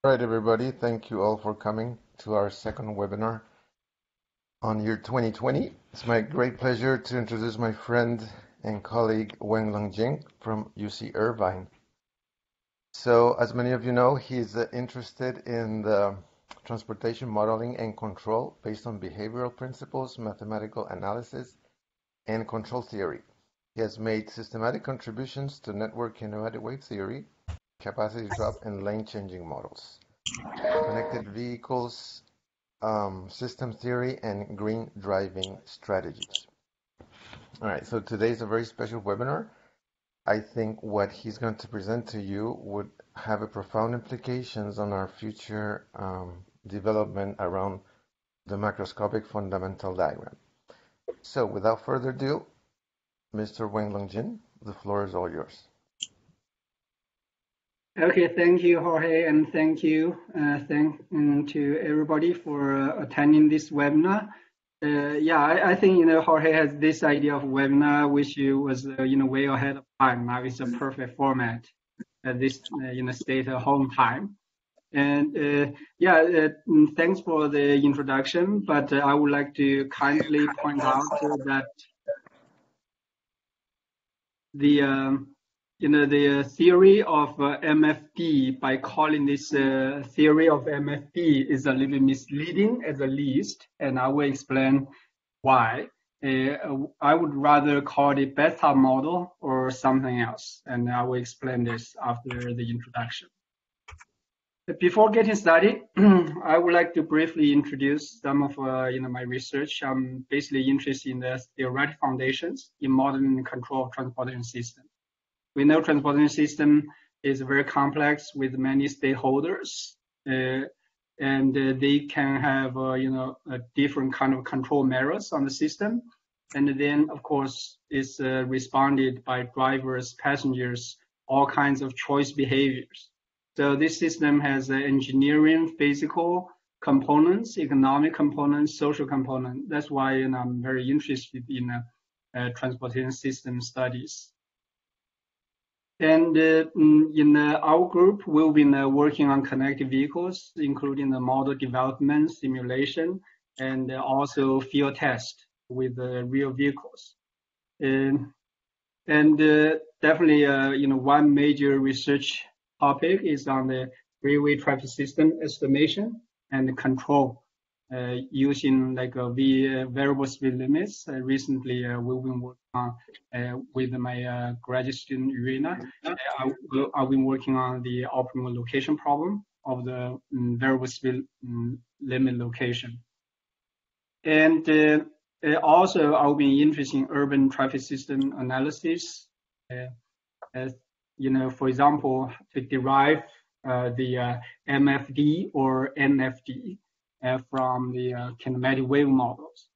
All right, everybody. Thank you all for coming to our second webinar on year 2020. It's my great pleasure to introduce my friend and colleague Wenlong Jin from UC Irvine. So, as many of you know, he's interested in the transportation modeling and control based on behavioral principles, mathematical analysis, and control theory. He has made systematic contributions to network kinematic wave theory, capacity drop, and lane changing models, connected vehicles, system theory, and green driving strategies. All right, so today's a very special webinar. I think what he's going to present to you would have a profound implications on our future development around the macroscopic fundamental diagram. So without further ado, Mr. Wenlong Jin, the floor is all yours. Okay, thank you, Jorge, and thank you to everybody for attending this webinar. I think Jorge has this idea of webinar, which was way ahead of time. Now it's a perfect format at this state at home time. And thanks for the introduction. But I would like to kindly point out that the theory of MFD, by calling this theory of MFD, is a little misleading at the least, and I will explain why. I would rather call it bathtub model or something else, and I will explain this after the introduction. Before getting started, I would like to briefly introduce some of my research. I'm basically interested in the theoretic foundations in modern control of transportation systems. We know transportation system is very complex with many stakeholders, and they can have a different kind of control measures on the system, and then of course it's responded by drivers, passengers, all kinds of choice behaviors. So this system has engineering, physical components, economic components, social components. That's why I'm very interested in transportation system studies. And in our group, we've been working on connected vehicles, including the model development, simulation, and also field test with real vehicles. And definitely, one major research topic is on the freeway traffic system estimation and control using like variable speed limits. Recently, we've been working on with my graduate student Irina. I've been working on the optimal location problem of the variable speed limit location. And also, I've been interested in urban traffic system analysis. For example, to derive the MFD or NFD from the kinematic wave models.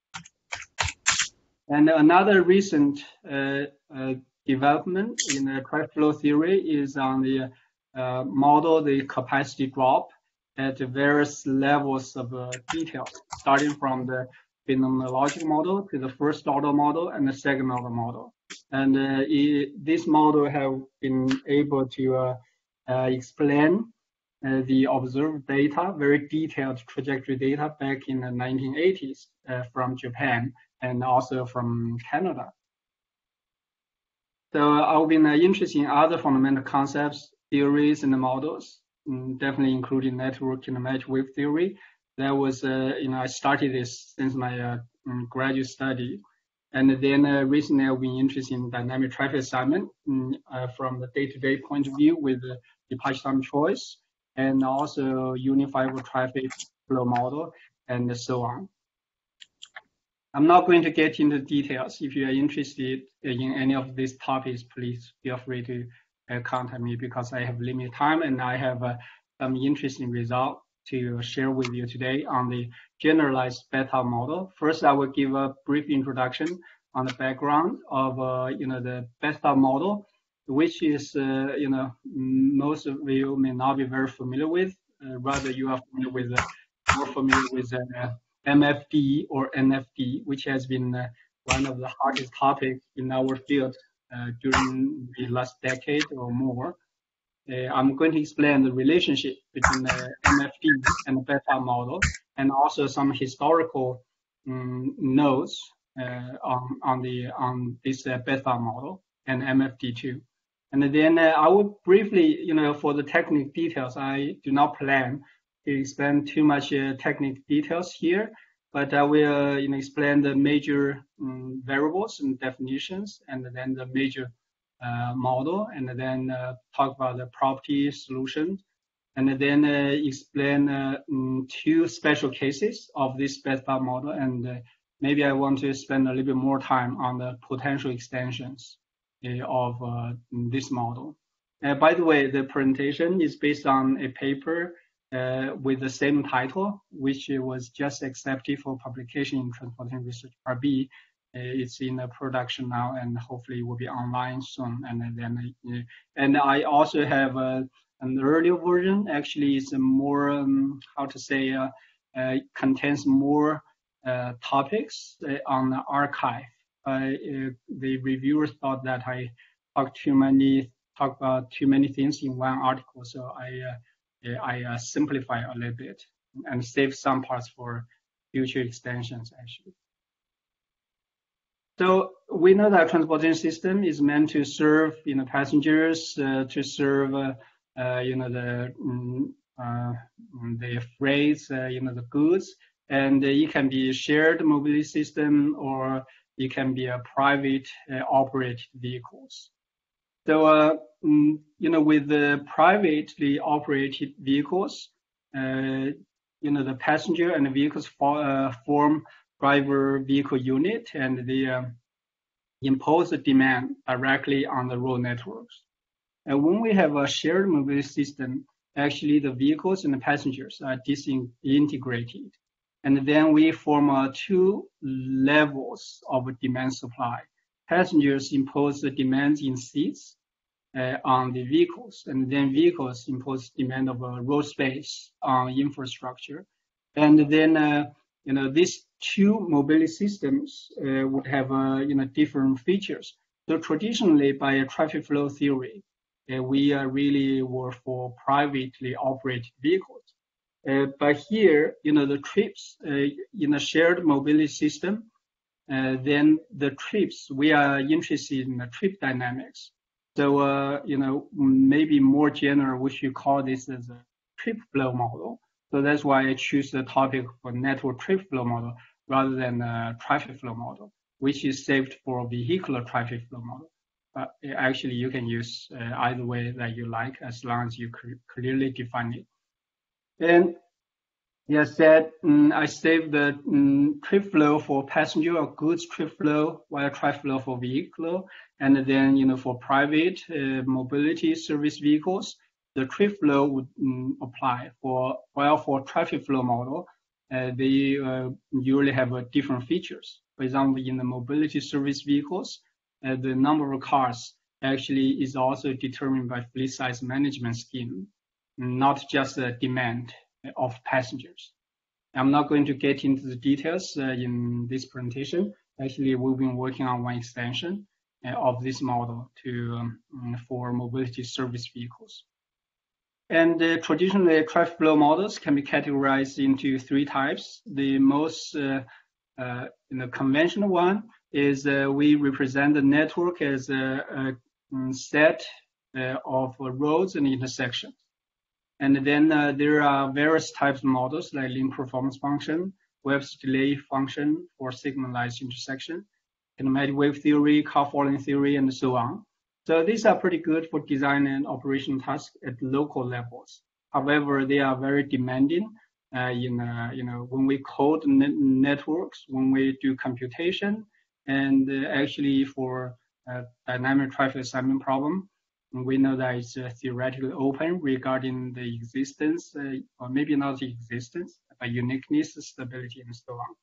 And another recent development in the traffic flow theory is on the model, the capacity drop at various levels of details, starting from the phenomenological model to the first order model and the second order model. And this model have been able to explain the observed data, very detailed trajectory data back in the 1980s from Japan and also from Canada. So I've been interested in other fundamental concepts, theories, and the models, definitely including network kinematic wave theory. That was, I started this since my graduate study. And then recently I've been interested in dynamic traffic assignment from the day-to-day point of view with the departure time choice, and also unifiable traffic flow model, and so on. I'm not going to get into details. If you are interested in any of these topics, please feel free to contact me, because I have limited time and I have some interesting results to share with you today on the generalized bathtub model. First, I will give a brief introduction on the background of the bathtub model, which is most of you may not be very familiar with. Rather, you are more familiar with MFD or NFD, which has been one of the hottest topics in our field during the last decade or more. I'm going to explain the relationship between the MFD and the bathtub model, and also some historical notes on this bathtub model and MFD too. And then I will briefly, for the technical details, I do not plan to explain too much technical details here, but I will explain the major variables and definitions, and then the major model, and then talk about the property solution, and then explain two special cases of this bathtub model, and maybe I want to spend a little bit more time on the potential extensions of this model. By the way, the presentation is based on a paper with the same title, which was just accepted for publication in Transportation Research RB. It's in production now, and hopefully will be online soon. And I also have an earlier version. Actually, it's a more contains more topics on the archive. The reviewers thought that I talked about too many things in one article, so I simplify a little bit and save some parts for future extensions, actually. So we know that transportation system is meant to serve, passengers, to serve, the freights, the goods, and it can be a shared mobility system, or it can be a private operated vehicles. So, with the privately operated vehicles, the passenger and the vehicles form driver vehicle unit, and they impose the demand directly on the road networks. And when we have a shared mobility system, actually the vehicles and the passengers are disintegrated. And then we form two levels of demand supply. Passengers impose the demands in seats on the vehicles, and then vehicles impose demand of road space on infrastructure. And then, these two mobility systems would have, different features. So traditionally, by a traffic flow theory, we really were for privately operated vehicles. But here, the trips in a shared mobility system, then the trips, we are interested in the trip dynamics. So, maybe more general, we should call this as a trip flow model. So that's why I choose the topic for network trip flow model rather than traffic flow model, which is saved for vehicular traffic flow model. Actually, you can use either way that you like, as long as you clearly define it. And as said, I saved the trip flow for passenger or goods trip flow, while traffic flow for vehicular. And then, for private mobility service vehicles, the trip flow would apply. While for traffic flow model, they usually have different features. For example, in the mobility service vehicles, the number of cars actually is also determined by fleet size management scheme, not just the demand of passengers. I'm not going to get into the details in this presentation. Actually, we've been working on one extension of this model for mobility service vehicles. And traditionally, traffic flow models can be categorized into three types. The most conventional one is we represent the network as a set of roads and intersections. And then there are various types of models like link performance function, Web's delay function for signalized intersection, kinematic wave theory, car following theory, and so on. So these are pretty good for design and operation tasks at local levels. However, they are very demanding when we code networks, when we do computation, and actually for dynamic traffic assignment problem, we know that it's theoretically open regarding the existence, or maybe not the existence, but uniqueness, stability, and so on.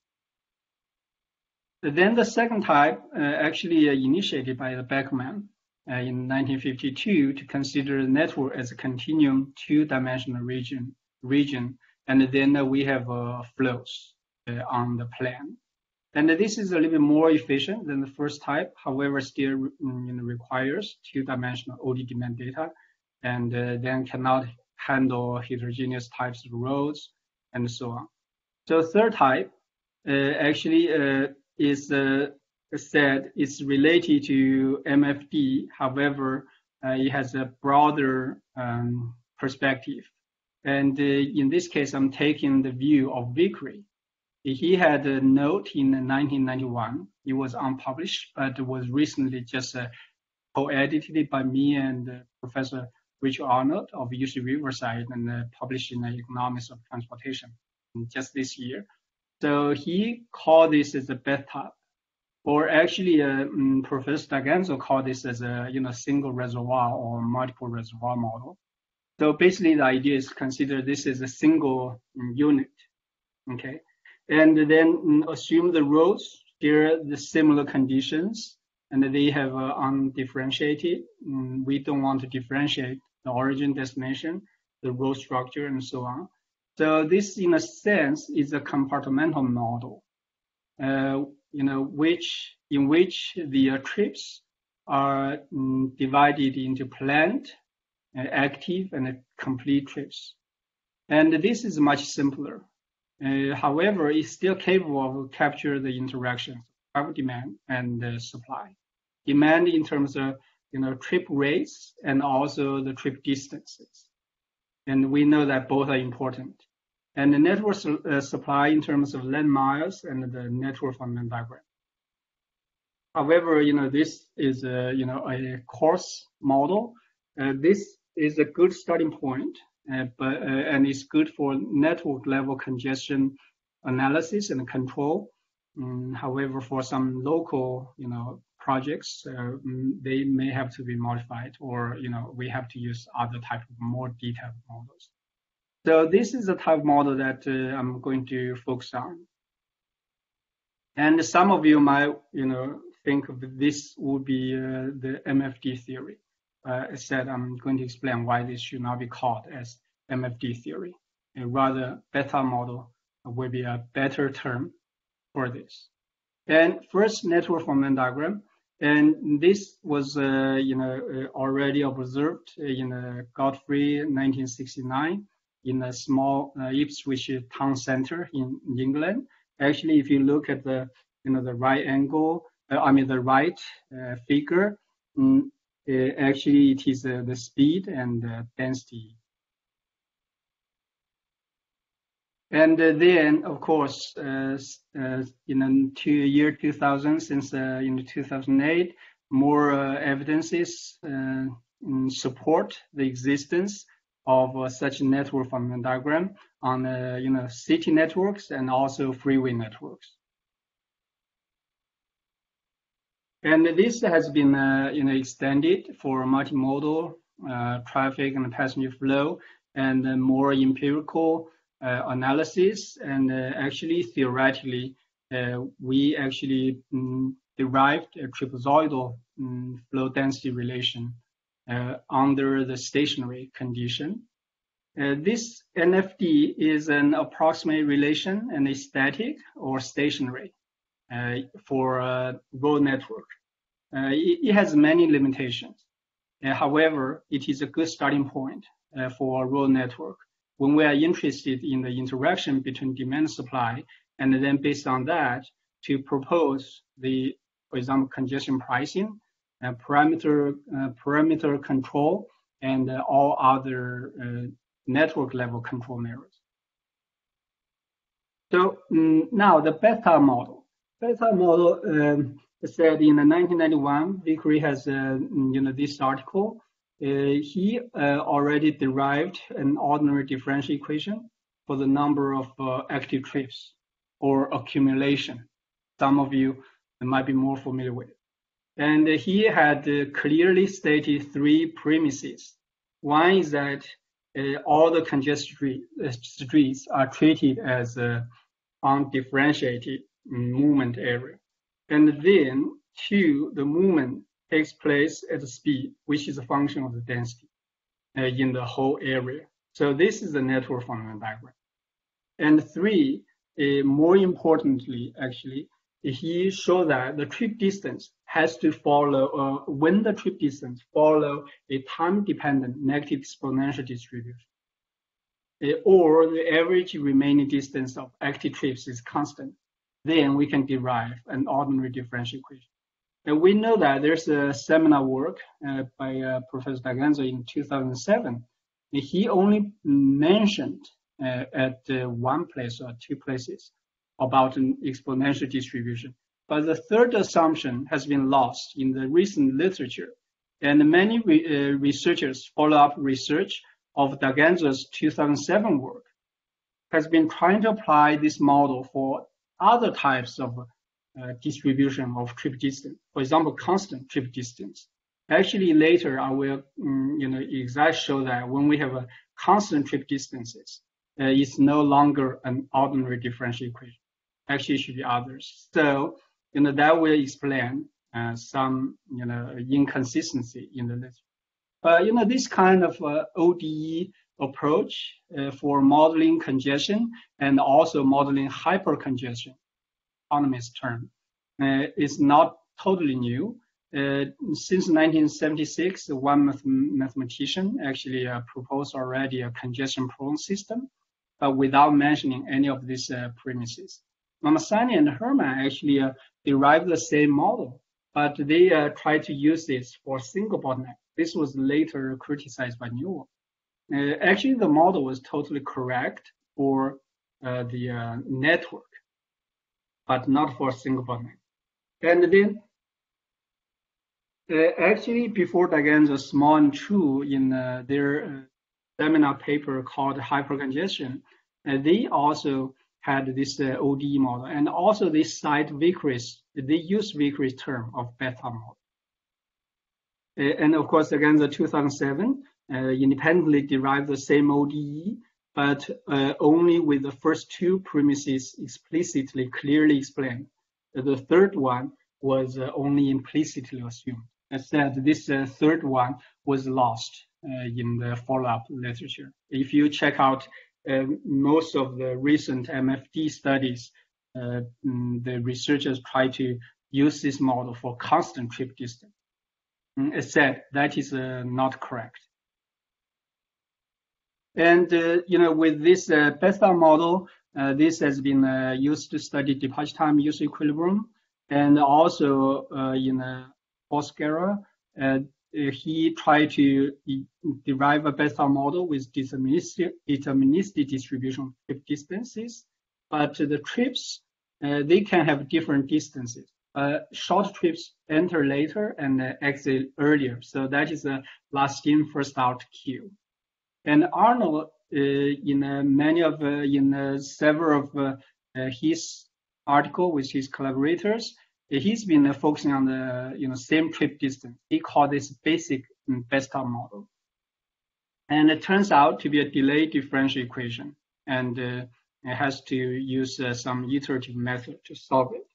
Then the second type, actually initiated by the Beckman in 1952, to consider the network as a continuum two-dimensional region, and then we have flows on the plan. And this is a little bit more efficient than the first type, however, still requires two-dimensional OD demand data. and then cannot handle heterogeneous types of roads, and so on. So third type actually is said it's related to MFD. However, it has a broader perspective. And in this case, I'm taking the view of Vickrey. He had a note in 1991. It was unpublished, but it was recently just co-edited by me and Professor Richard Arnold of UC Riverside and published in the Economics of Transportation just this year. So he called this as a bathtub, or actually Professor D'Aganzo called this as a single reservoir or multiple reservoir model. So basically the idea is consider this as a single unit, okay? And then assume the roads share the similar conditions and they have undifferentiated. We don't want to differentiate the origin, destination, the road structure, and so on. So this, in a sense, is a compartmental model, in which the trips are divided into planned, active, and complete trips. And this is much simpler. However, it's still capable of capture the interactions of demand and supply. Demand in terms of trip rates and also the trip distances. And we know that both are important. And the network supply in terms of lane miles and the network fundamental diagram. However, this is a coarse model. This is a good starting point, and it's good for network level congestion analysis and control. However, for some local, projects, they may have to be modified, or we have to use other type of more detailed models. So this is the type of model that I'm going to focus on. And some of you might, think of this would be the MFD theory. I said I'm going to explain why this should not be called as MFD theory. Rather, beta model will be a better term for this. And first, network formation diagram. And this was, already observed in Godfrey 1969 in a small Ipswich town center in England. Actually, if you look at the, the right angle, the right figure, actually it is the speed and the density. And then, of course, in the year 2000, since in 2008, more evidences support the existence of such network fundamental diagram on city networks and also freeway networks. And this has been extended for multimodal traffic and passenger flow and more empirical analysis, and actually theoretically we actually derived a trapezoidal flow density relation under the stationary condition. This NFD is an approximate relation and is static or stationary for a road network. It has many limitations. However, it is a good starting point for a road network when we are interested in the interaction between demand and supply, and then based on that to propose the, for example, congestion pricing, parameter control, and all other network level control measures. So now the beta model. Beta model said in 1991, Vickrey has this article. He already derived an ordinary differential equation for the number of active trips or accumulation. Some of you might be more familiar with. And he had clearly stated three premises. One is that all the congested streets are treated as undifferentiated movement area. And then two, the movement takes place at the speed, which is a function of the density in the whole area. So this is the network fundamental diagram. And three, more importantly, actually, he showed that the trip distance has to follow, when the trip distance follow a time-dependent negative exponential distribution, or the average remaining distance of active trips is constant, then we can derive an ordinary differential equation. And we know that there's a seminal work by Professor D'Aganzo in 2007. He only mentioned at one place or two places about an exponential distribution. But the third assumption has been lost in the recent literature. And many researchers follow-up research of D'Aganzo's 2007 work has been trying to apply this model for other types of distribution of trip distance. For example, constant trip distance. Actually, later I will, exactly show that when we have a constant trip distances, it's no longer an ordinary differential equation. Actually, it should be others. So, that will explain some, inconsistency in the literature. But, this kind of ODE approach for modeling congestion and also modeling hypercongestion, economist term, is not totally new. Since 1976, one mathematician actually proposed already a congestion-prone system, but without mentioning any of these premises. Mamasani and Herman actually derived the same model, but they tried to use this for single bottleneck. This was later criticized by Newell. Actually, the model was totally correct for the network, but not for single bottleneck. And then, actually, before D'Aganzo, Small and Chu in their seminar paper called Hypercongestion, they also had this ODE model, and also they cite Vickrey's. They use Vickrey's term of bathtub model. And of course, D'Aganzo 2007 independently derived the same ODE, but only with the first two premises explicitly, clearly explained. The third one was only implicitly assumed. Instead, this third one was lost in the follow-up literature. If you check out most of the recent MFD studies, the researchers try to use this model for constant trip distance. Instead, that is not correct. And with this bathtub model, this has been used to study departure time use equilibrium, and also in Boscara, he tried to derive a bathtub model with deterministic distribution of trip distances, but the trips, they can have different distances. Short trips enter later and exit earlier, so that is a last in, first out queue. And Arnold, in several of his article with his collaborators, he's been focusing on the same trip distance. He called this basic bathtub model, and it turns out to be a delayed differential equation, and it has to use some iterative method to solve it.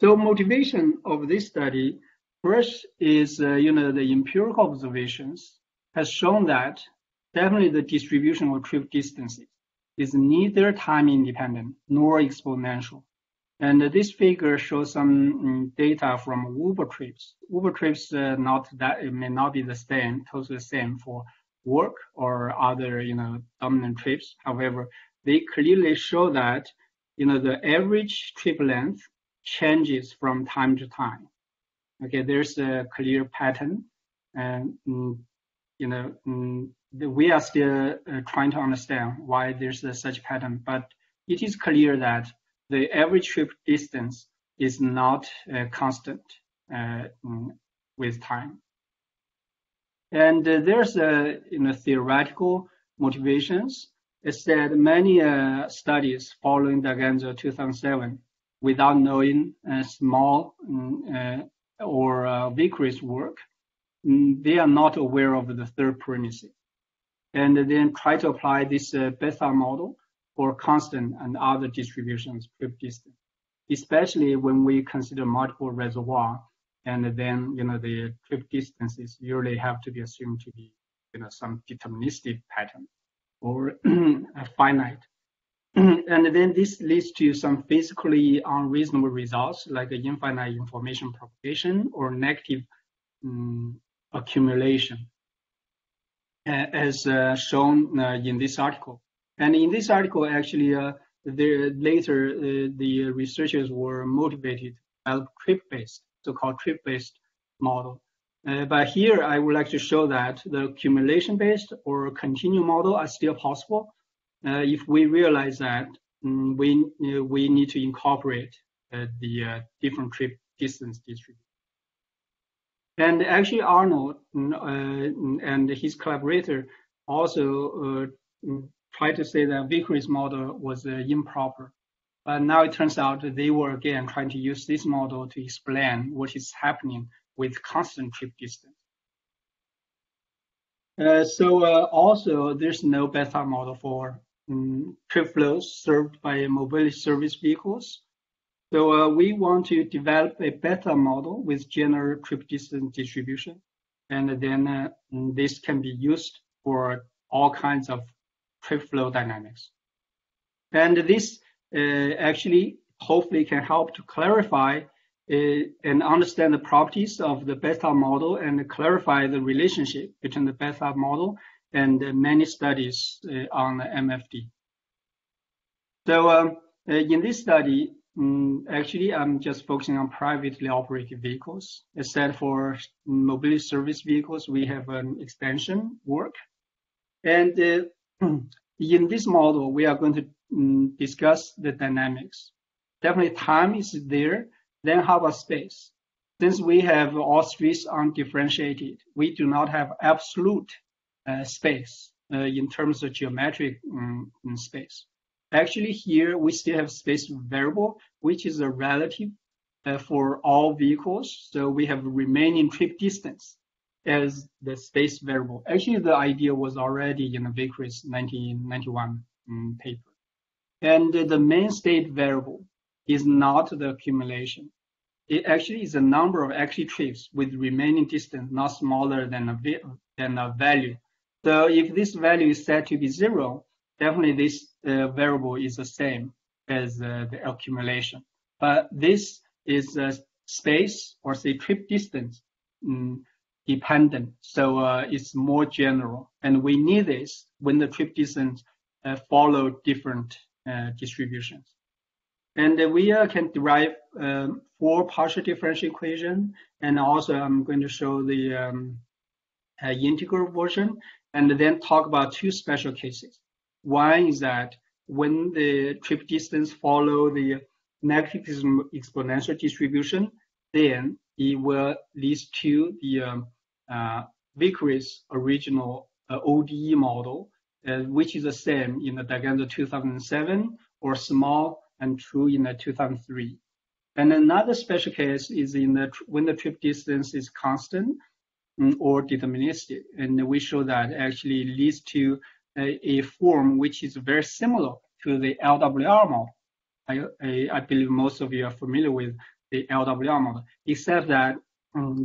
So motivation of this study first is the empirical observations has shown that definitely the distribution of trip distances is neither time independent nor exponential. And this figure shows some data from Uber trips. Uber trips it may not be the same, totally the same for work or other dominant trips. However, they clearly show that the average trip length changes from time to time. Okay, there's a clear pattern, and we are still trying to understand why there's such pattern, but it is clear that the average trip distance is not constant with time. And there's theoretical motivations. It's that many studies following D'Aganzo 2007 without knowing Small or Vickrey's work, they are not aware of the third premise, and then try to apply this bathtub model for constant and other distributions trip distance, especially when we consider multiple reservoir, and then the trip distances usually have to be assumed to be some deterministic pattern or finite. And then this leads to some physically unreasonable results like infinite information propagation or negative accumulation, as shown in this article. And in this article, actually, the researchers were motivated to develop trip-based, so-called trip-based model. But here, I would like to show that the accumulation-based or continuum model are still possible if we realize that we need to incorporate the different trip distance distribution. And actually, Arnold and his collaborator also tried to say that Vickrey's model was improper. But now it turns out that they were again trying to use this model to explain what is happening with constant trip distance. Also, there's no bathtub model for trip flows served by mobility service vehicles. So we want to develop a bathtub model with general trip distance distribution, and then this can be used for all kinds of trip flow dynamics. And this actually hopefully can help to clarify and understand the properties of the bathtub model and clarify the relationship between the bathtub model and many studies on the MFD. So in this study, actually, I'm just focusing on privately operated vehicles. Instead, for mobility service vehicles, we have an extension work. And in this model, we are going to discuss the dynamics. Definitely time is there. Then how about space? Since we have all streets undifferentiated, we do not have absolute space in terms of geometric space. Actually, here we still have space variable, which is a relative for all vehicles. So we have remaining trip distance as the space variable. Actually, the idea was already in the Vickrey's 1991 paper. And the main state variable is not the accumulation. It actually is a number of active trips with remaining distance not smaller than a value. So if this value is set to be 0, definitely this variable is the same as the accumulation. But this is space or say trip distance dependent. So it's more general. And we need this when the trip distance follow different distributions. And we can derive 4 partial differential equation. And also I'm going to show the integral version and then talk about 2 special cases. One is that when the trip distance follow the negative exponential distribution, then it will lead to the Vickrey's original ODE model, which is the same in the Daganzo 2007 or small and true in the 2003. And another special case is in when the trip distance is constant or deterministic, and we show that actually leads to a form which is very similar to the LWR model. I believe most of you are familiar with the LWR model, except that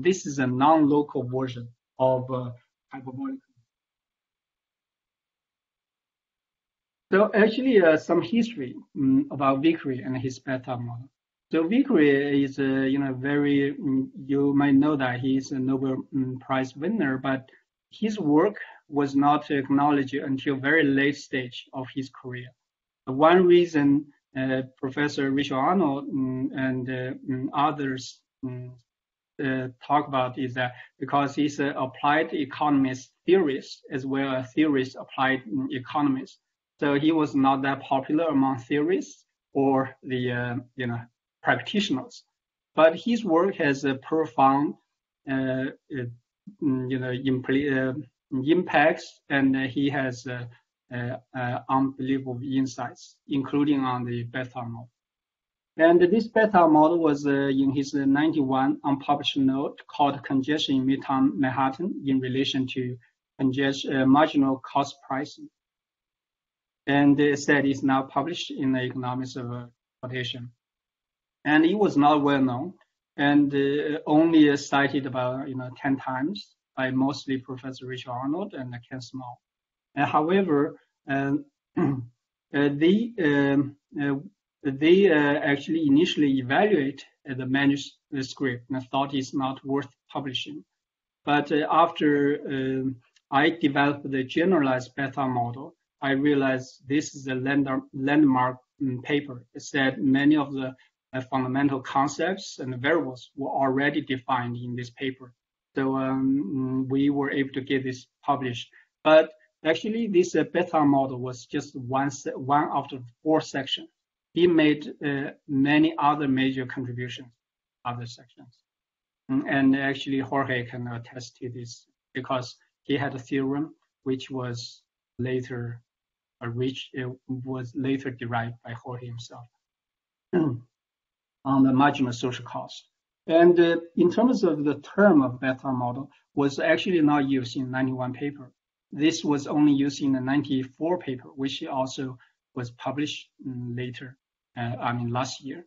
this is a non-local version of hyperbolic. So actually, some history about Vickrey and his bathtub model. So Vickrey is, very, you might know that he is a Nobel Prize winner, but his work was not acknowledged until very late stage of his career. One reason Professor Richard Arnold and others talk about is that because he's an applied economist theorist as well as theorist applied economist. So he was not that popular among theorists or the practitioners. But his work has a profound impacts, and he has unbelievable insights, including on the bathtub model. And this bathtub model was in his 91 unpublished note called Congestion in Midtown Manhattan in relation to marginal cost pricing. And it said it's now published in the Economics of Quotation. And it was not well known and only cited about 10 times by mostly Professor Richard Arnold and Ken Small. However, they actually initially evaluate the manuscript and thought it's not worth publishing. But after I developed the generalized bathtub model, I realized this is a landmark paper. It said many of the fundamental concepts and variables were already defined in this paper. So we were able to get this published. But actually, this bathtub model was just one of the 4 sections. He made many other major contributions, other sections. And actually, Jorge can attest to this because he had a theorem which was later derived by Jorge himself on the marginal social cost. And in terms of the term of bathtub model, was actually not used in 91 paper. This was only used in the 94 paper, which also was published later, last year.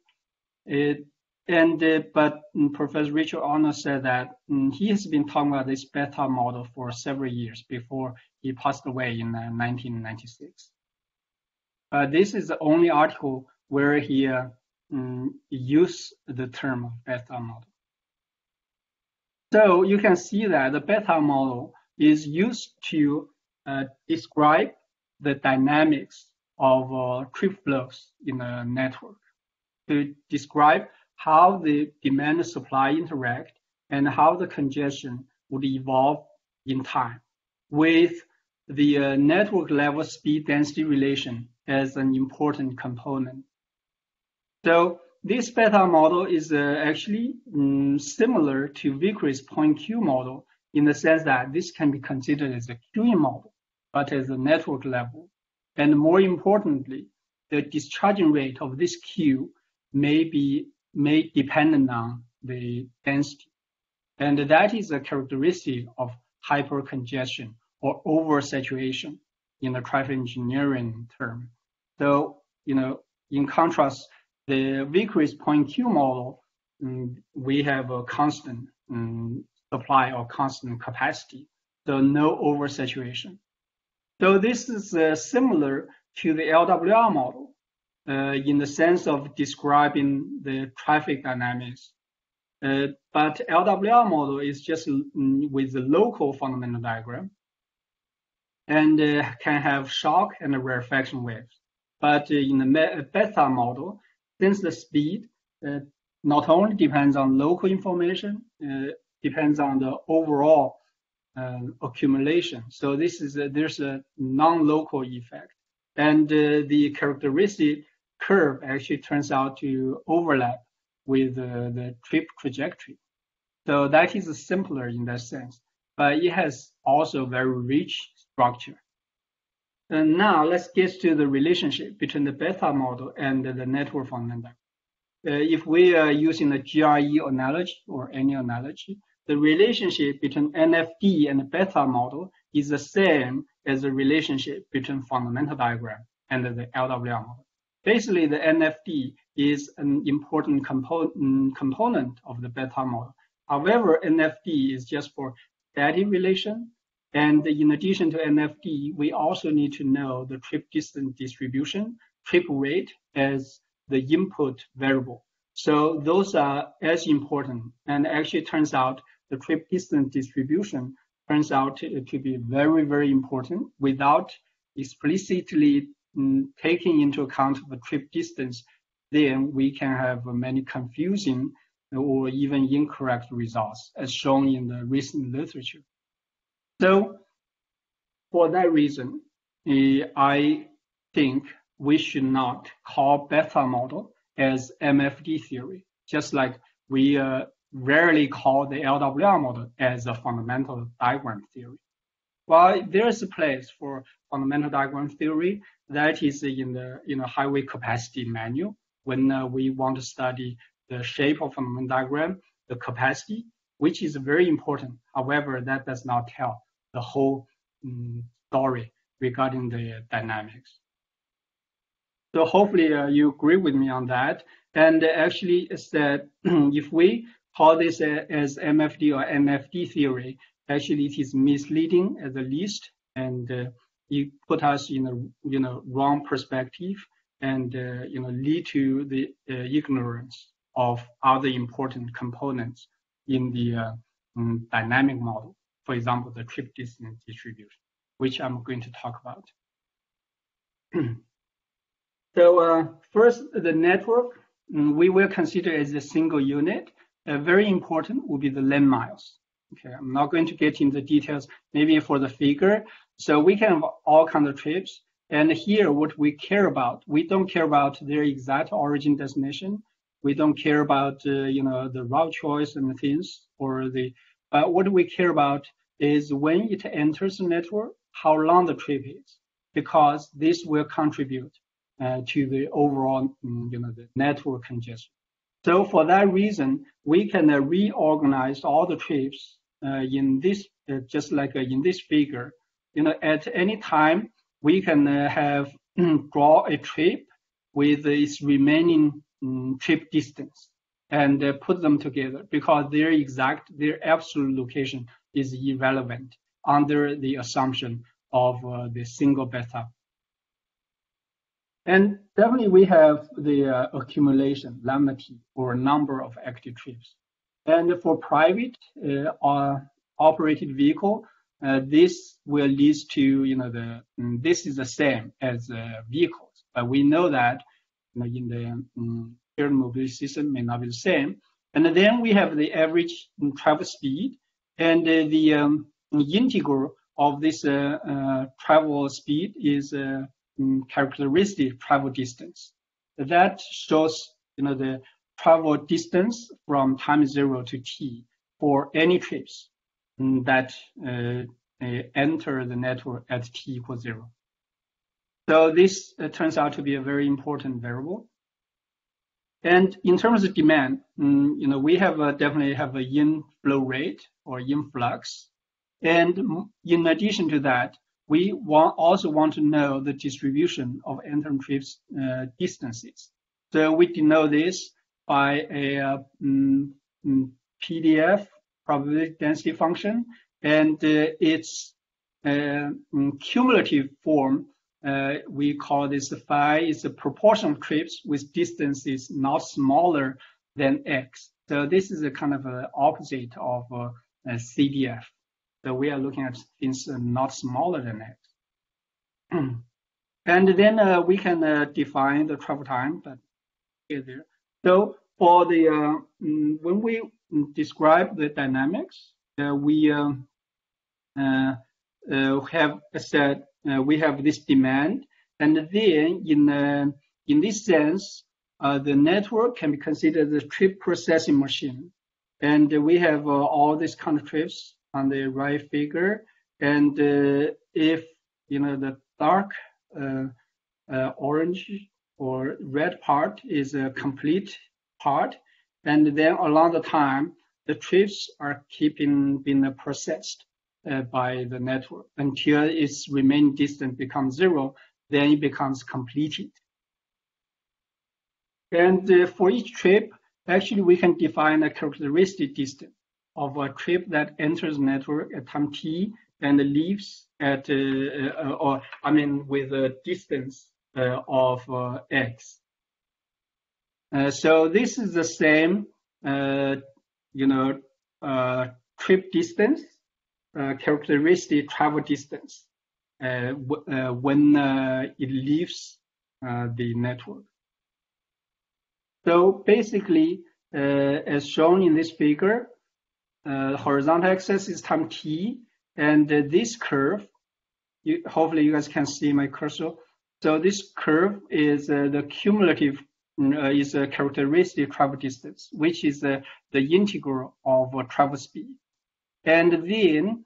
But Professor Richard Arnold said that he has been talking about this bathtub model for several years before he passed away in 1996. This is the only article where he used the term bathtub model. So you can see that the bathtub model is used to describe the dynamics of trip flows in a network, to describe how the demand and supply interact and how the congestion would evolve in time, with the network level speed density relation as an important component. So this bathtub model is actually similar to Vickrey's point Q model in the sense that this can be considered as a queuing model, but as a network level. And more importantly, the discharging rate of this queue may depend on the density. And that is a characteristic of hypercongestion or oversaturation in the traffic engineering term. So, in contrast, the Vickrey's point Q model, we have a constant supply or constant capacity, so no oversaturation. So this is similar to the LWR model in the sense of describing the traffic dynamics. But LWR model is just with the local fundamental diagram and can have shock and rarefaction waves. But in the bathtub model, since the speed not only depends on local information, depends on the overall accumulation. So there's a non-local effect. And the characteristic curve actually turns out to overlap with the trip trajectory. So that is simpler in that sense, but it has also very rich structure. And now let's get to the relationship between the bathtub model and the network fundamental. If we are using the GRE analogy or any analogy, the relationship between NFD and the bathtub model is the same as the relationship between fundamental diagram and the LWR model. Basically, the NFD is an important component of the bathtub model. However, NFD is just for static relation. And in addition to NFD, we also need to know the trip distance distribution, trip rate as the input variable. So those are as important. And actually it turns out the trip distance distribution turns out to be very, very important without explicitly taking into account the trip distance. Then we can have many confusing or even incorrect results as shown in the recent literature. So for that reason, I think we should not call bathtub model as MFD theory, just like we rarely call the LWR model as a fundamental diagram theory. While there is a place for fundamental diagram theory, that is in the highway capacity manual when we want to study the shape of fundamental diagram, the capacity, which is very important. However, that does not tell the whole story regarding the dynamics. So hopefully you agree with me on that. And actually it's that if we call this as MFD or NFD theory, actually it is misleading at the least. And it put us in a wrong perspective and lead to the ignorance of other important components in the dynamic model. For example, the trip distance distribution, which I'm going to talk about. So first, the network we will consider as a single unit. Very important will be the lane miles. Okay, I'm not going to get into details, maybe for the figure. So we can have all kinds of trips. And here, what we care about, we don't care about their exact origin destination. We don't care about, the route choice and things, but what we care about is when it enters the network, how long the trip is, because this will contribute to the overall, the network congestion. So for that reason, we can reorganize all the trips in this, just like in this figure. At any time, we can draw a trip with its remaining trip distance and put them together, because their absolute location is irrelevant under the assumption of the single bathtub. And definitely we have the accumulation, lambda t, or number of active trips. And for private operated vehicle, this will lead to, this is the same as vehicles, but we know that in the shared mobility system may not be the same. And then we have the average travel speed, and the integral of this travel speed is characteristic travel distance. That shows the travel distance from time 0 to t for any trips that enter the network at t equals 0. So this turns out to be a very important variable. And in terms of demand, we have definitely have a inflow rate or influx. And in addition to that, we also want to know the distribution of entering trips distances. So we denote this by a PDF, probability density function, and its cumulative form, we call this phi is the proportion of trips with distances not smaller than x. So this is a kind of an opposite of CDF. So we are looking at things not smaller than x. And then we can define the travel time, but here there. So for the when we describe the dynamics, we have said we have this demand, and then in this sense, the network can be considered the trip processing machine, and we have all these kind of trips on the right figure, and if the dark orange or red part is a complete part, and then along the time the trips are being processed by the network until its remaining distance becomes 0, then it becomes completed. And for each trip, actually we can define a characteristic distance of a trip that enters the network at time t and leaves at, with a distance of x. So this is the same, trip distance, characteristic travel distance when it leaves the network. So basically, as shown in this figure, the horizontal axis is time t, and this curve, hopefully you guys can see my cursor. So this curve is the cumulative, is a characteristic travel distance, which is the integral of travel speed. And then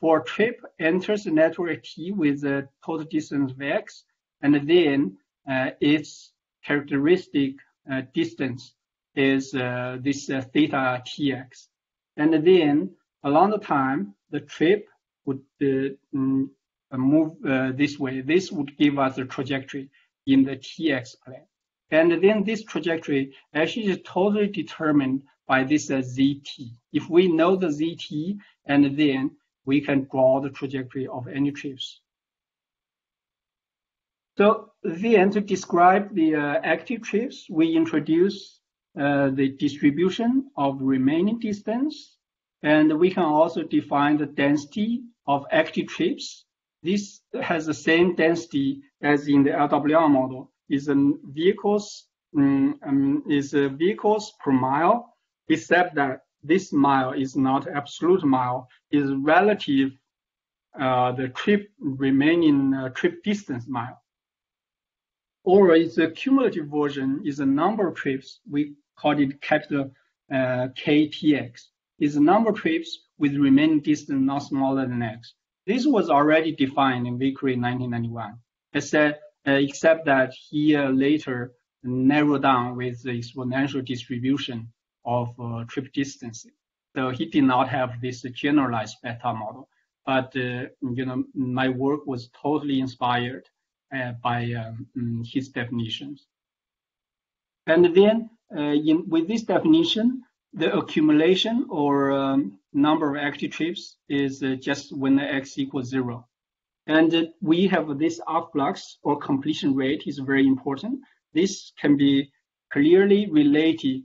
for trip enters the network t with a total distance of x, and then its characteristic distance is this theta tx. And then along the time, the trip would move this way. This would give us a trajectory in the tx plane. And then this trajectory actually is totally determined by this zt. If we know the zt, and then we can draw the trajectory of any trips So then to describe the active trips, we introduce the distribution of remaining distance, and we can also define the density of active trips. This has the same density as in the LWR model, is vehicles per mile, except that this mile is not absolute mile, is relative the remaining trip distance mile. Or its a cumulative version is a number of trips. We call it capital KTX. Is a number of trips with remaining distance not smaller than x. This was already defined in Vickrey in 1991. Except that he later narrowed down with the exponential distribution of trip distances. So he did not have this generalized bathtub model. But my work was totally inspired by his definitions. And then with this definition, the accumulation or number of active trips is just when the x equals 0. And we have this outflux or completion rate is very important. This can be clearly related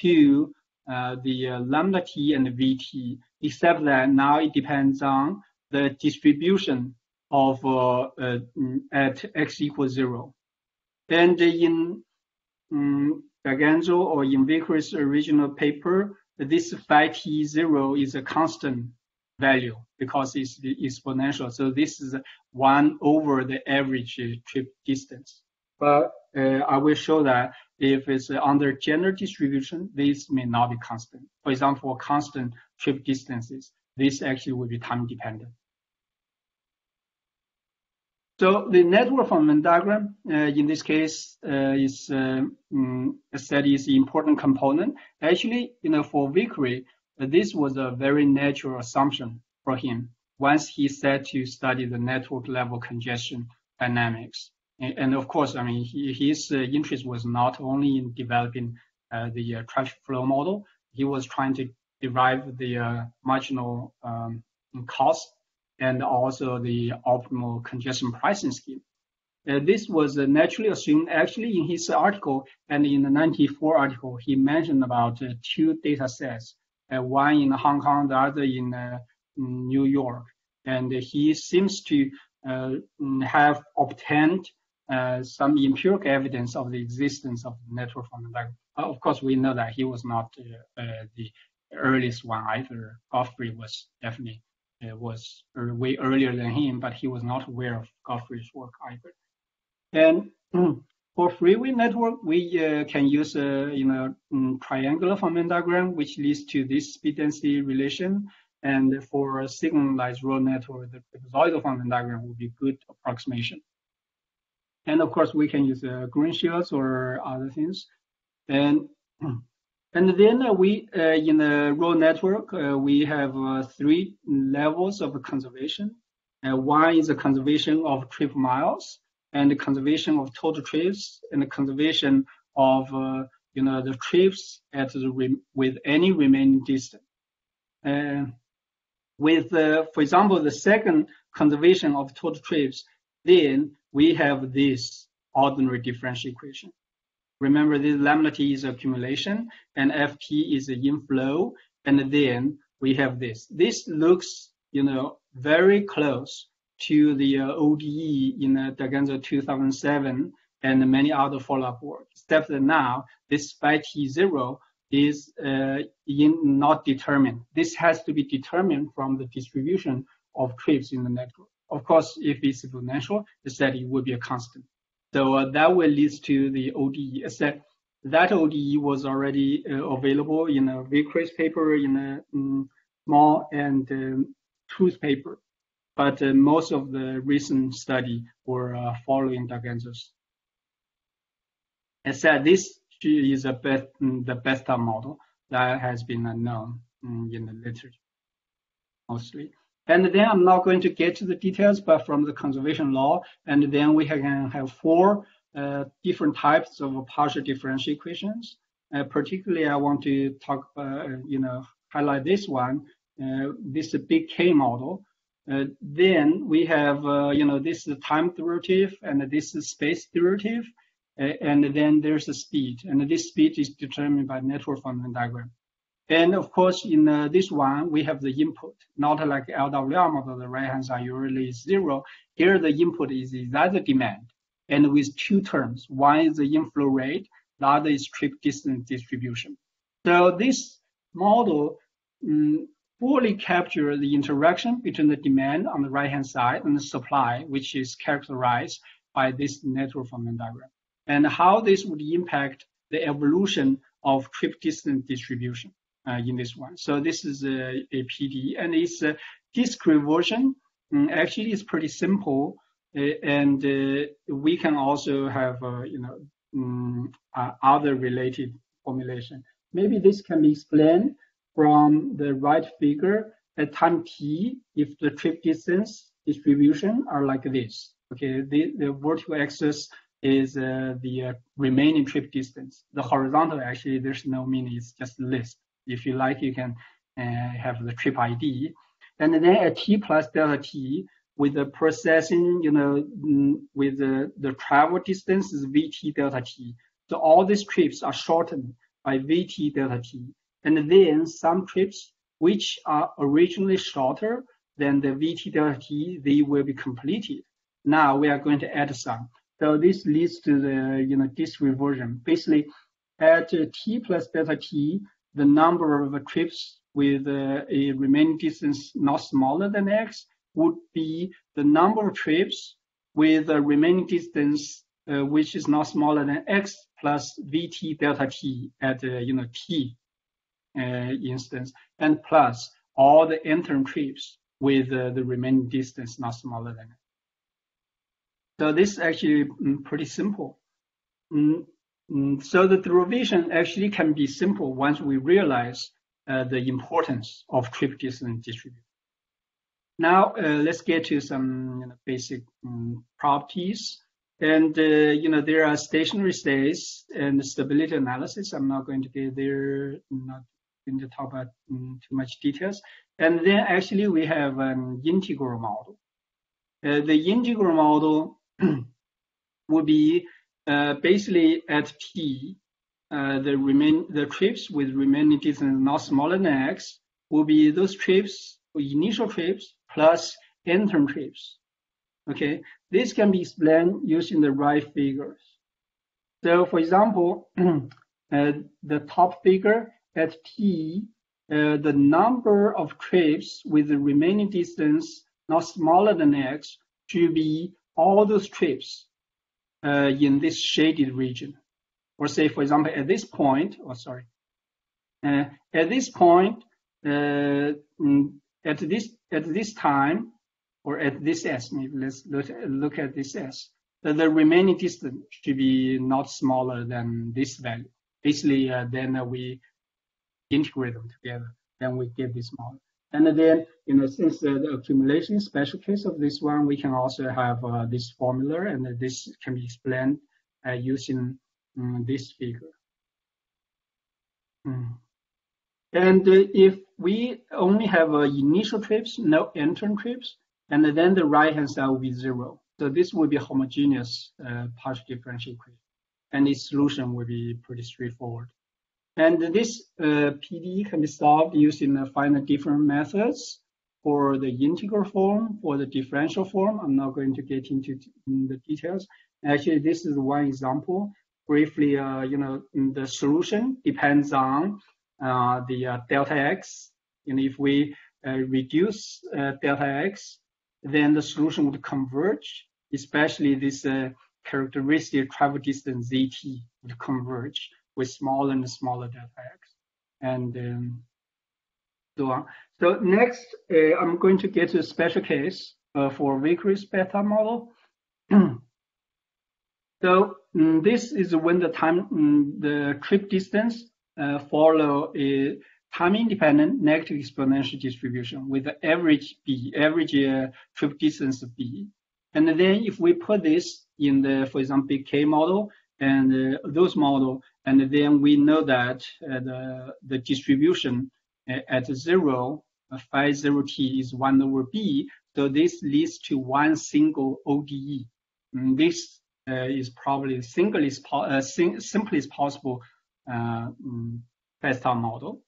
to the lambda t and the vt, except that now it depends on the distribution of at x equals 0. And in D'Agenzio or in Vickrey's original paper, this phi t0 is a constant value because it's the exponential. So this is 1 over the average trip distance. But I will show that if it's under general distribution, this may not be constant. For example, for constant trip distances, this actually will be time dependent. So the network formation diagram, in this case, is said is the important component. Actually, for Vickrey, this was a very natural assumption for him once he set to study the network level congestion dynamics. And of course, I mean, his interest was not only in developing the traffic flow model. He was trying to derive the marginal cost and also the optimal congestion pricing scheme. This was naturally assumed. Actually, in his article and in the 94 article, he mentioned about 2 data sets, one in Hong Kong, the other in New York. And he seems to have obtained some empirical evidence of the existence of the network formation diagram. Of course, we know that he was not the earliest one either. Godfrey was definitely was way earlier than him, but he was not aware of Godfrey's work either. And for Freeway network, we can use triangular formation diagram, which leads to this speed density relation. And for a signalized road network, the trapezoidal formation diagram would be good approximation. And of course, we can use green shields or other things. And then we, in the road network, we have 3 levels of conservation. One is the conservation of trip miles, and the conservation of total trips, and the conservation of the trips at with any remaining distance. With, for example, the second conservation of total trips, then we have this ordinary differential equation. Remember, this lambda t is accumulation and ft is the inflow, and then we have this. This looks, very close to the ODE in D'Agenzio 2007 and many other follow-up work, except that now this phi t0 is not determined. This has to be determined from the distribution of trips in the network. Of course, if it's exponential, the study would be a constant. So that will lead to the ODE. That ODE was already available in a Vickrey's paper, in a Small and Truth paper, but most of the recent study were following D'Agenzio's. As said, this is the bathtub model that has been known in the literature mostly. And then I'm not going to get to the details, but from the conservation law, and then we can have 4 different types of partial differential equations. Particularly, I want to talk, highlight this one, this big K model. then we have, this is time derivative and this is space derivative, and then there's a speed, and this speed is determined by network fundamental diagram. And of course, in this one, we have the input, not like LWR model, the right-hand side usually is 0. Here, the input is either demand, and with two terms. One is the inflow rate, the other is trip distance distribution. So this model fully captures the interaction between the demand on the right-hand side and the supply, which is characterized by this network fundamental diagram, and how this would impact the evolution of trip distance distribution. In this one. So this is a PD, and it's a discrete version. Actually, it's pretty simple, and we can also have other related formulation. Maybe this can be explained from the right figure. At time t, if the trip distance distribution are like this, okay, the vertical axis is the remaining trip distance. The horizontal, actually, there's no meaning, it's just list. If you like, you can have the trip ID. And then at t plus delta t, with the processing, with the travel distance is vt delta t. So all these trips are shortened by vt delta t. And then some trips which are originally shorter than the vt delta t, they will be completed. Now we are going to add some. So this leads to the discrete version. Basically, at t plus delta t, the number of trips with a remaining distance not smaller than x would be the number of trips with a remaining distance which is not smaller than x plus vt delta t at t instance, and plus all the entering trips with the remaining distance not smaller than x. So this is actually pretty simple. So the derivation actually can be simple once we realize the importance of trip distance distribution. Now let's get to some basic properties. And there are stationary states and stability analysis. I'm not going to get there, not going to talk about too much details. And then actually we have an integral model. The integral model would be basically at t, the trips with remaining distance not smaller than x will be those trips, initial trips plus entering trips. Okay, this can be explained using the right figures. So, for example, the top figure at t, the number of trips with the remaining distance not smaller than x should be all those trips in this shaded region. Or say, for example, at this point, at this point, at this time, or at this s, maybe let's look at this s, the remaining distance should be not smaller than this value. Basically, then we integrate them together, then we get this model. And then, since the accumulation special case of this one, we can also have this formula, and this can be explained using this figure. And if we only have initial trips, no entering trips, and then the right-hand side will be 0. So this will be a homogeneous partial differential equation, and its solution will be pretty straightforward. And this PD can be solved using finite different methods for the integral form, for the differential form. I'm not going to get into the details. Actually, this is one example. Briefly, the solution depends on the delta x. And if we reduce delta x, then the solution would converge, especially this characteristic travel distance zt would converge with smaller and smaller delta x, and so on. So next, I'm going to get to a special case for Vickrey's bathtub model. So this is when the trip distance follow a time-independent negative exponential distribution with the average b, average trip distance b. And then if we put this in the, for example, big K model and those model, and then we know that the distribution at 0, phi 0t is 1 over b. So this leads to one single ODE. This is probably simplest possible bathtub model.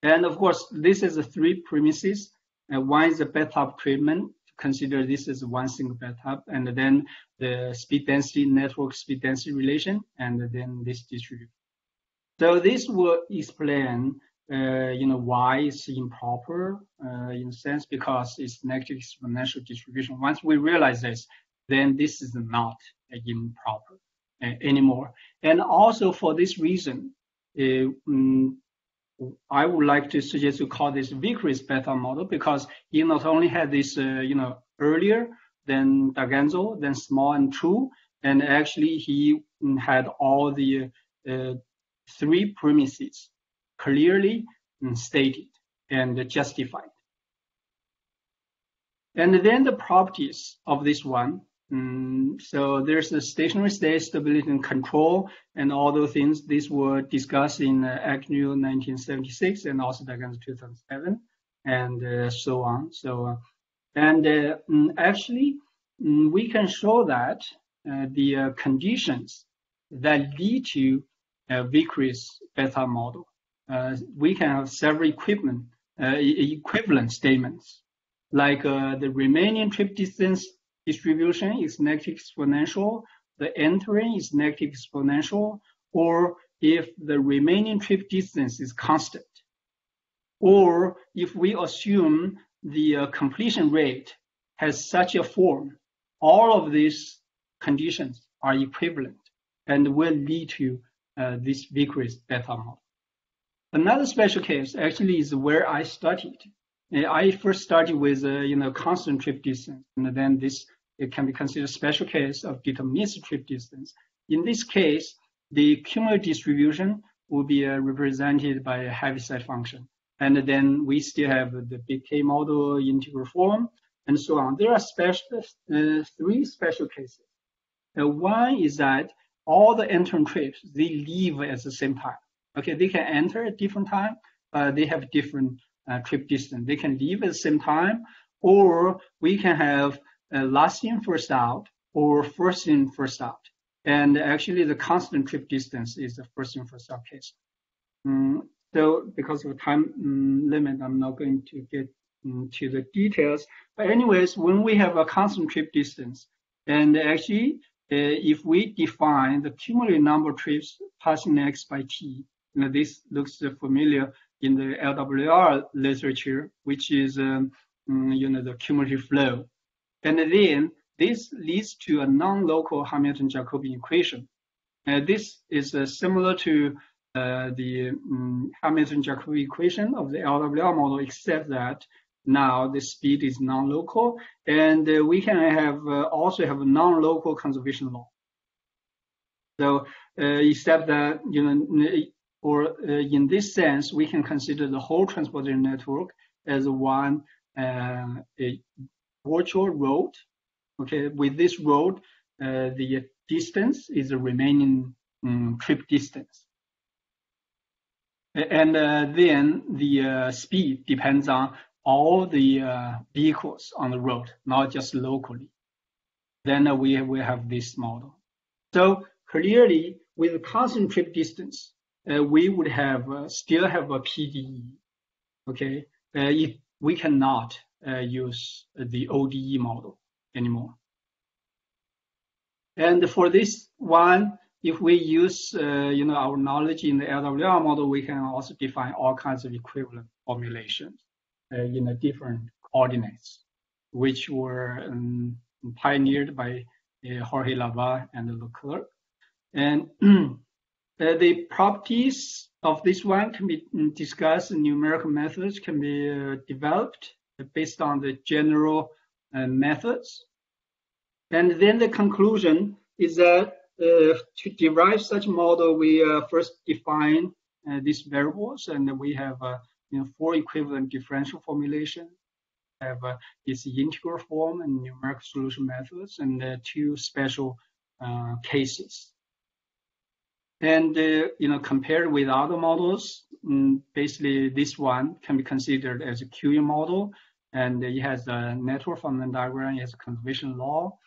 And of course, this is the three premises. One is the bathtub treatment. Consider this as one single bathtub, and then the speed density network speed density relation, and then this distribution. So this will explain, why it's improper in a sense, because it's negative exponential distribution. Once we realize this, then this is not improper anymore. And also for this reason, I would like to suggest to call this Vickrey's bathtub model, because he not only had this, earlier than D'Aganzo, then small and true, and actually he had all the three premises clearly stated and justified. And then the properties of this one. So there's the stationary state, stability and control, and all those things. These were discussed in Agnew 1976 and also D'Aganzo 2007, and so on. So, actually, we can show that the conditions that lead to Vickrey's bathtub model, we can have several equivalent statements, like the remaining trip distance distribution is negative exponential, the entering is negative exponential, or if the remaining trip distance is constant, or if we assume the completion rate has such a form, all of these conditions are equivalent and will lead to this Vickrey's bathtub model. Another special case actually is where I started. I first started with constant trip distance, and then it can be considered a special case of deterministic trip distance. In this case, the cumulative distribution will be represented by a Heaviside function, and then we still have the big K model integral form, and so on. There are three special cases. One is that all the entering trips, they leave at the same time. Okay, they can enter at different time, but they have different trip distance. They can leave at the same time, or we can have last in, first out, or first in, first out. And actually, the constant trip distance is the first in, first out case. So because of time limit, I'm not going to get into the details. But anyways, when we have a constant trip distance, and actually, if we define the cumulative number of trips passing x by t, this looks familiar in the LWR literature, which is the cumulative flow. And then this leads to a non-local Hamilton-Jacobian equation. This is similar to the Hamilton-Jacobian equation of the LWR model, except that now the speed is non-local, and we can also have a non-local conservation law. So except that, in this sense, we can consider the whole transportation network as one a virtual road. Okay, with this road, the distance is the remaining trip distance. And then the speed depends on all the vehicles on the road, not just locally. Then we have this model. So clearly, with constant trip distance, we would still have a PDE. Okay, if we cannot use the ODE model anymore. And for this one, if we use our knowledge in the LWR model, we can also define all kinds of equivalent formulations in different coordinates, which were pioneered by Jorge Lava and Leclerc. And the properties of this one can be discussed. Numerical methods can be developed based on the general methods. And then the conclusion is that to derive such a model, we first define these variables, and we have 4 equivalent differential formulations. We have this integral form and numerical solution methods, and 2 special cases. And compared with other models, basically this one can be considered as a QE model, and it has a network fundamental diagram, it has a conservation law,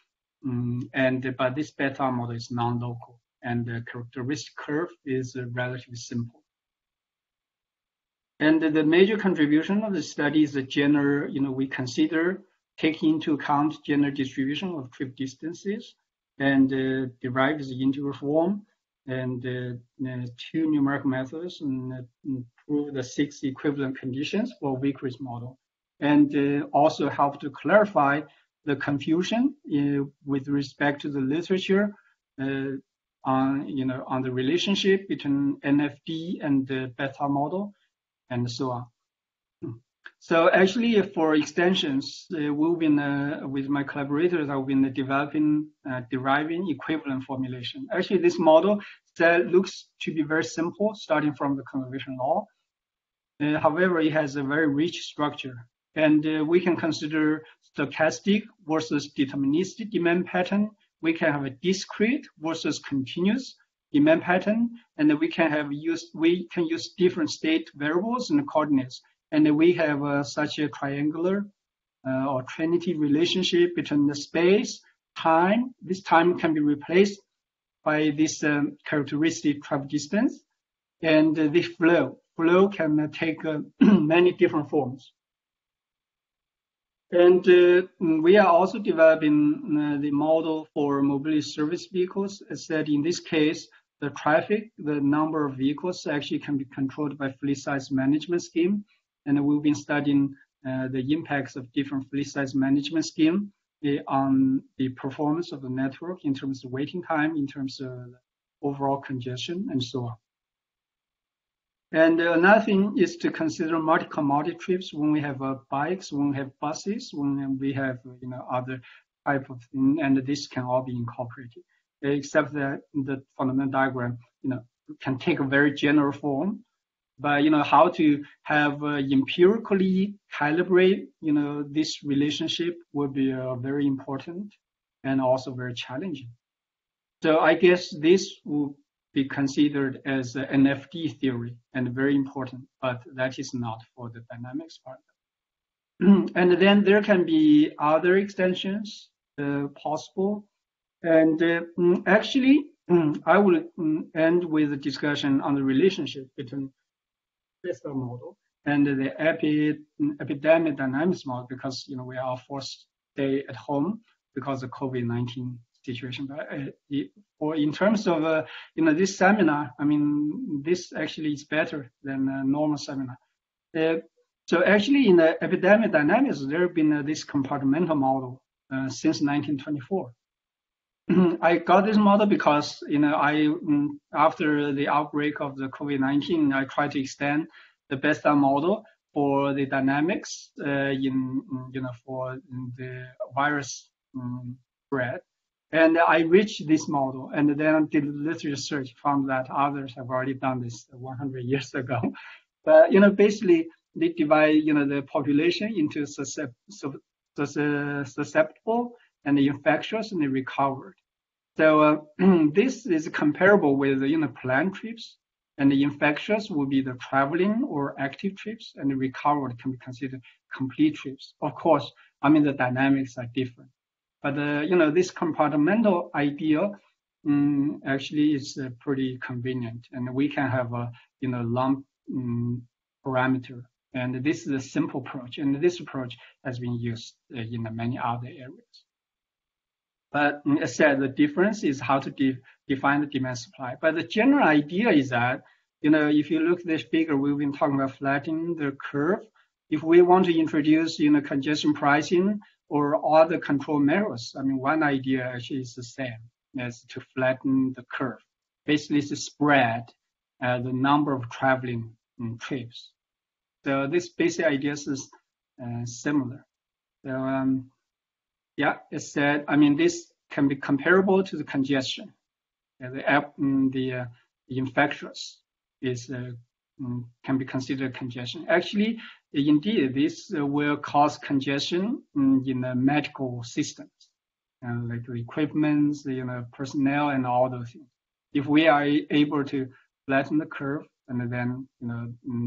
but this bathtub model is non-local, and the characteristic curve is relatively simple. And the major contribution of the study is the general, we consider taking into account general distribution of trip distances, and derive the integral form, and two numerical methods, and prove the 6 equivalent conditions for Vickrey's model, and also help to clarify the confusion with respect to the literature on the relationship between NFD and the bathtub model, and so on. So actually, for extensions, we've been with my collaborators, I've been deriving equivalent formulation. Actually, this model looks to be very simple, starting from the conservation law. However, it has a very rich structure, and we can consider stochastic versus deterministic demand pattern. We can have a discrete versus continuous demand pattern, and we can use different state variables and coordinates. And we have such a triangular or trinity relationship between the space, time. This time can be replaced by this characteristic travel distance, and the flow. Flow can take many different forms. And we are also developing the model for mobility service vehicles. As said, in this case, the traffic, the number of vehicles actually can be controlled by fleet size management scheme. And we've been studying the impacts of different fleet size management scheme on the performance of the network in terms of waiting time, in terms of overall congestion, and so on. And another thing is to consider multi-commodity trips when we have bikes, when we have buses, when we have other type of thing, and this can all be incorporated. Except that the fundamental diagram, can take a very general form. But how to have empirically calibrate this relationship will be very important and also very challenging. So I guess this will be considered as an NFD theory and very important, but that is not for the dynamics part. And then there can be other extensions possible. And actually, I will end with a discussion on the relationship between bathtub model and the epidemic dynamics model, because we are forced to stay at home because of COVID-19 situation. But or in terms of this seminar, I mean, this actually is better than a normal seminar. So actually, in the epidemic dynamics, there have been this compartmental model since 1924. I got this model because after the outbreak of the COVID-19, I tried to extend the bathtub model for the dynamics for the virus spread, and I reached this model, and then did literature search, found that others have already done this 100 years ago. But basically they divide the population into susceptible and the infectious and the recovered. So this is comparable with planned trips, and the infectious will be the traveling or active trips, and the recovered can be considered complete trips. Of course, the dynamics are different, but this compartmental idea actually is pretty convenient, and we can have a lump parameter, and this is a simple approach, and this approach has been used in many other areas. But as said, the difference is how to define the demand supply. But the general idea is that, if you look at this figure, we've been talking about flattening the curve. If we want to introduce, congestion pricing or other control measures, one idea actually is the same as to flatten the curve. Basically, to spread the number of traveling trips. So this basic idea is similar. So, yeah, it said, this can be comparable to the congestion. The infectious can be considered congestion. Actually, indeed, this will cause congestion in the medical systems, like the equipment, personnel, and all those things. If we are able to flatten the curve, and then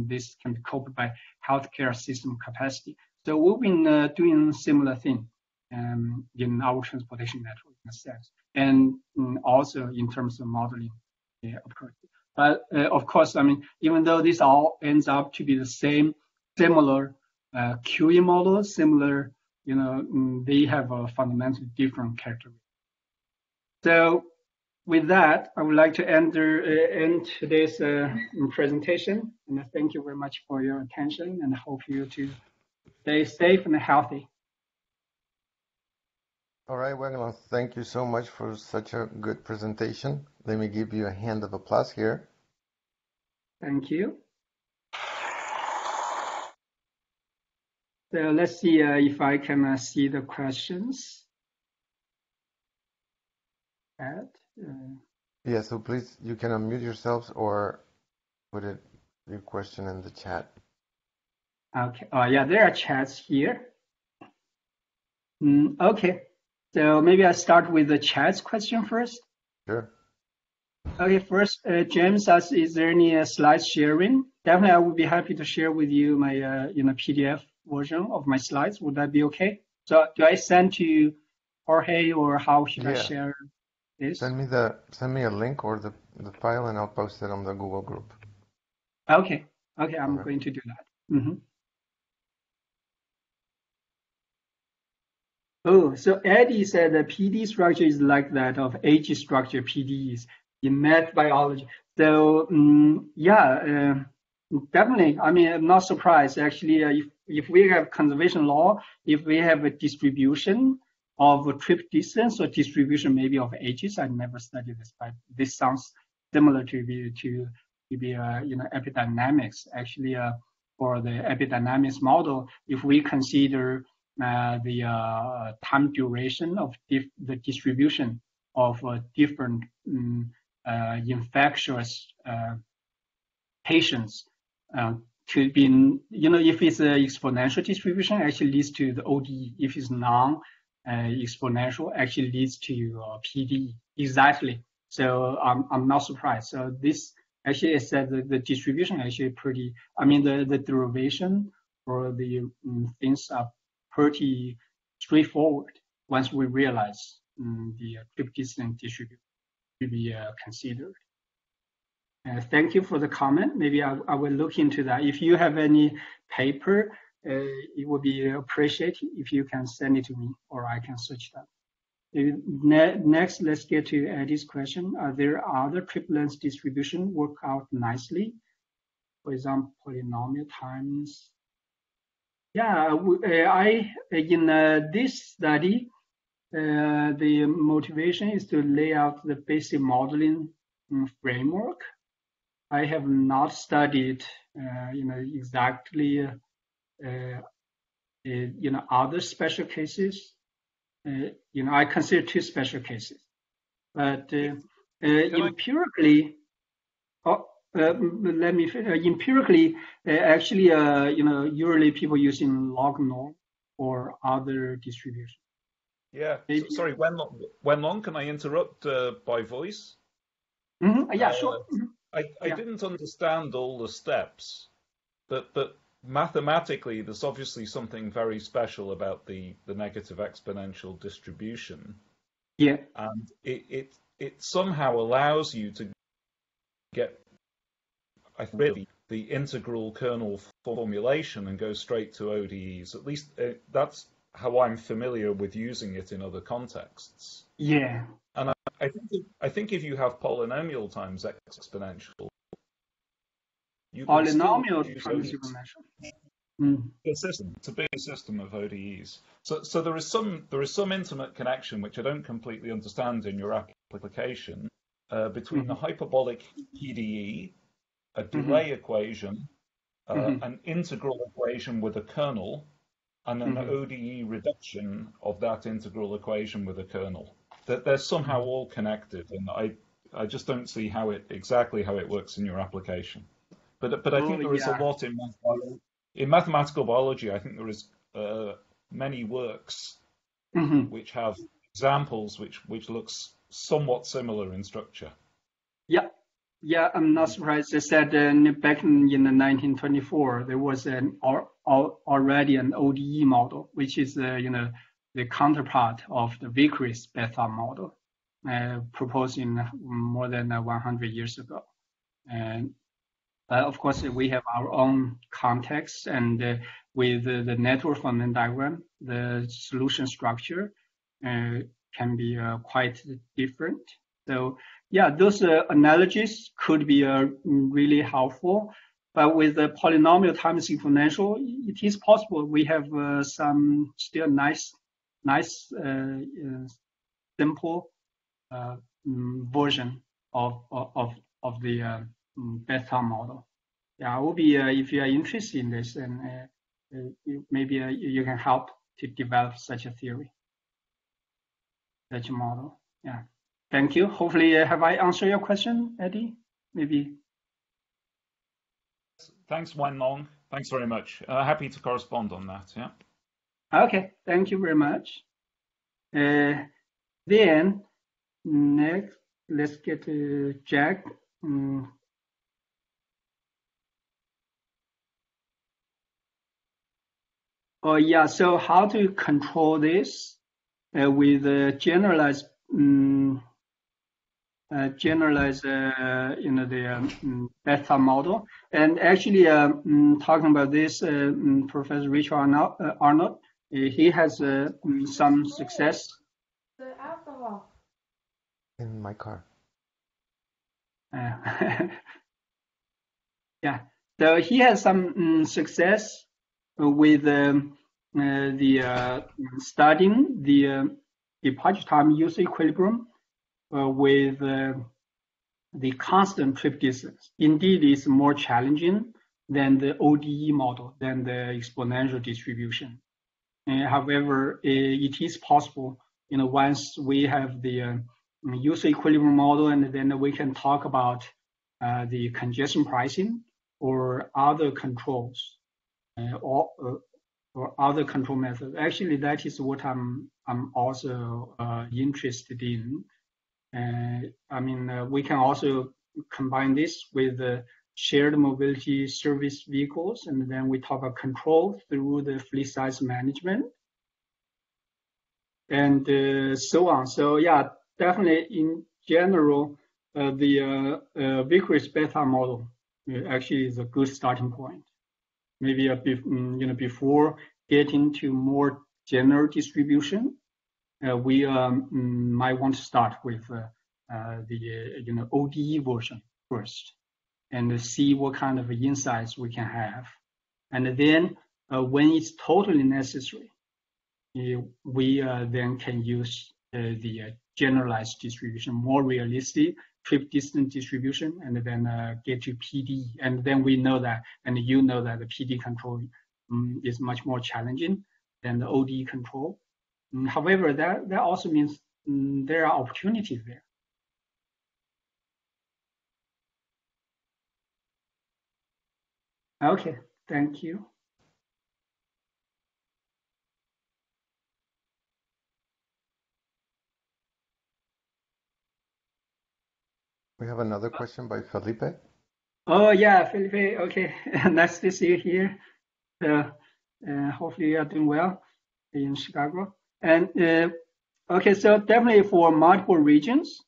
this can be covered by healthcare system capacity, So we've been doing similar thing in our transportation network in a sense, and also in terms of modeling approach. But of course, I mean, even though this all ends up to be the same, similar QE model, similar, they have a fundamentally different characteristic. So with that, I would like to end today's presentation, and thank you very much for your attention, and hope you to stay safe and healthy. All right, Wenlong, thank you so much for such a good presentation. Let me give you a hand of applause here. Thank you. So let's see if I can see the questions. Yeah, so please, you can unmute yourselves or put your question in the chat. Okay. Yeah, there are chats here. Okay. So maybe I start with the chat's question first. Sure. Okay, first, James asks, is there any slide sharing? Definitely, I would be happy to share with you my PDF version of my slides. Would that be okay? So do I send to Jorge, or how should I share this? Send me a link or the file, and I'll post it on the Google group. Okay. Okay, I'm going to do that. Oh, so Eddie said the PD structure is like that of H structure PDEs in math biology. So definitely. I mean, I'm not surprised actually. If we have conservation law, if we have a distribution of a trip distance or distribution maybe of H's, I never studied this, but this sounds similar to epidynamics. Actually, for the epidynamics model, if we consider the time duration of the distribution of different infectious patients to be, if it's an exponential distribution, actually leads to the ODE. If it's non-exponential, actually leads to PDE. Exactly. So I'm not surprised. So this actually is that the distribution actually pretty. I mean, the derivation for the things are pretty straightforward once we realize the trip distance distribution to be considered. Thank you for the comment. Maybe I will look into that. If you have any paper, it would be appreciated if you can send it to me, or I can search that. Next, let's get to Eddie's question. Are there other trip length distribution work out nicely? For example, polynomial times. Yeah, in this study, the motivation is to lay out the basic modeling framework. I have not studied, exactly, other special cases. I consider two special cases, but empirically, let me empirically, actually, usually people using log norm or other distribution. Yeah, sorry, Wenlong, can I interrupt by voice? Yeah, sure. I didn't understand all the steps, but mathematically, there's obviously something very special about the negative exponential distribution. Yeah. And it somehow allows you to get, I think, really the integral kernel formulation and go straight to ODEs. At least that's how I'm familiar with using it in other contexts. Yeah. And I think if you have polynomial times exponential, you can polynomial times exponential. It's a big system of ODEs. So there is some intimate connection which I don't completely understand in your application between the hyperbolic PDE, a delay equation, an integral equation with a kernel, and an ODE reduction of that integral equation with a kernel. That they're somehow all connected, and I just don't see exactly how it works in your application. But I think there is a lot in mathematical biology. I think there is many works which have examples which looks somewhat similar in structure. Yeah, Yeah, I'm not surprised. They said back in the 1924 there was already an ODE model, which is the counterpart of the Vickrey's bathtub model, proposed in more than 100 years ago. And of course, we have our own context, and with the network fundamental diagram, the solution structure can be quite different. So yeah, those analogies could be really helpful. But with the polynomial times exponential, it is possible we have some still nice, simple version of the bathtub model. Yeah, I will be if you are interested in this, and maybe you can help to develop such a theory, such a model. Yeah. Thank you. Hopefully, have I answered your question, Eddie? Maybe. Thanks, Wenlong. Thanks very much. Happy to correspond on that. Yeah. Okay. Thank you very much. Then next, let's get to Jack. Oh yeah. So how to control this with generalized the bathtub model. And actually, talking about this, Professor Richard Arnold, he has some success. The alcohol. In my car. Yeah, so he has some success with studying the departure time user equilibrium with the constant trip distance. Indeed, it's more challenging than the ODE model, than the exponential distribution. However, it is possible, once we have the user equilibrium model, and then we can talk about the congestion pricing or other controls, or other control methods. Actually, that is what I'm also interested in. We can also combine this with the shared mobility service vehicles, and then we talk about control through the fleet size management, and so on. So yeah, definitely in general, the Vickrey's beta model actually is a good starting point. Maybe before getting to more general distribution, we might want to start with the ODE version first, and see what kind of insights we can have, and then when it's totally necessary, we then can use the generalized distribution, more realistic trip distance distribution, and then get to PD, and then we know that, and you know that the PD control is much more challenging than the ODE control. However, that also means there are opportunities there. Okay, thank you. We have another question by Felipe. Oh yeah, Felipe. Okay, nice to see you here. Hopefully you are doing well in Chicago. And okay, so definitely for multiple regions,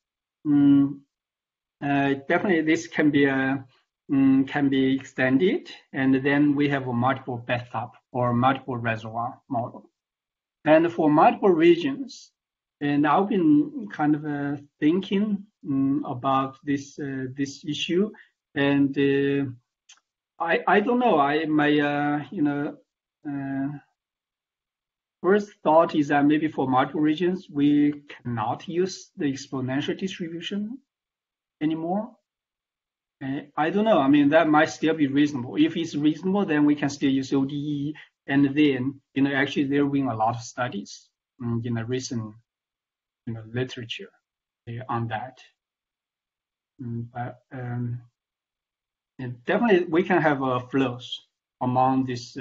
definitely this can be extended, and then we have a multiple bathtub or multiple reservoir model. And for multiple regions, and I've been kind of thinking about this issue, and I don't know. First thought is that maybe for multiple regions we cannot use the exponential distribution anymore. I don't know. I mean, that might still be reasonable. If it's reasonable, then we can still use ODE, and then actually there have been a lot of studies in the recent literature on that. But definitely we can have flows among this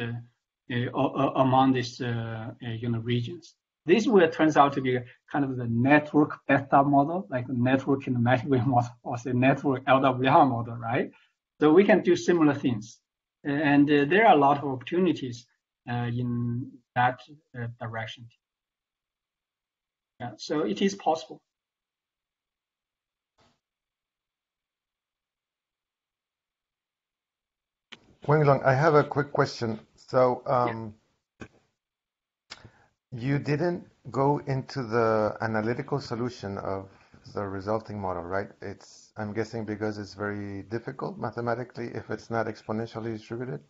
regions. This will turns out to be kind of the network bathtub model, like a network kinematic wave model, or say network LWR model, right? So we can do similar things. And there are a lot of opportunities in that direction. Yeah, so it is possible. Wenlong, I have a quick question. So you didn't go into the analytical solution of the resulting model, right? I'm guessing because it's very difficult mathematically if it's not exponentially distributed?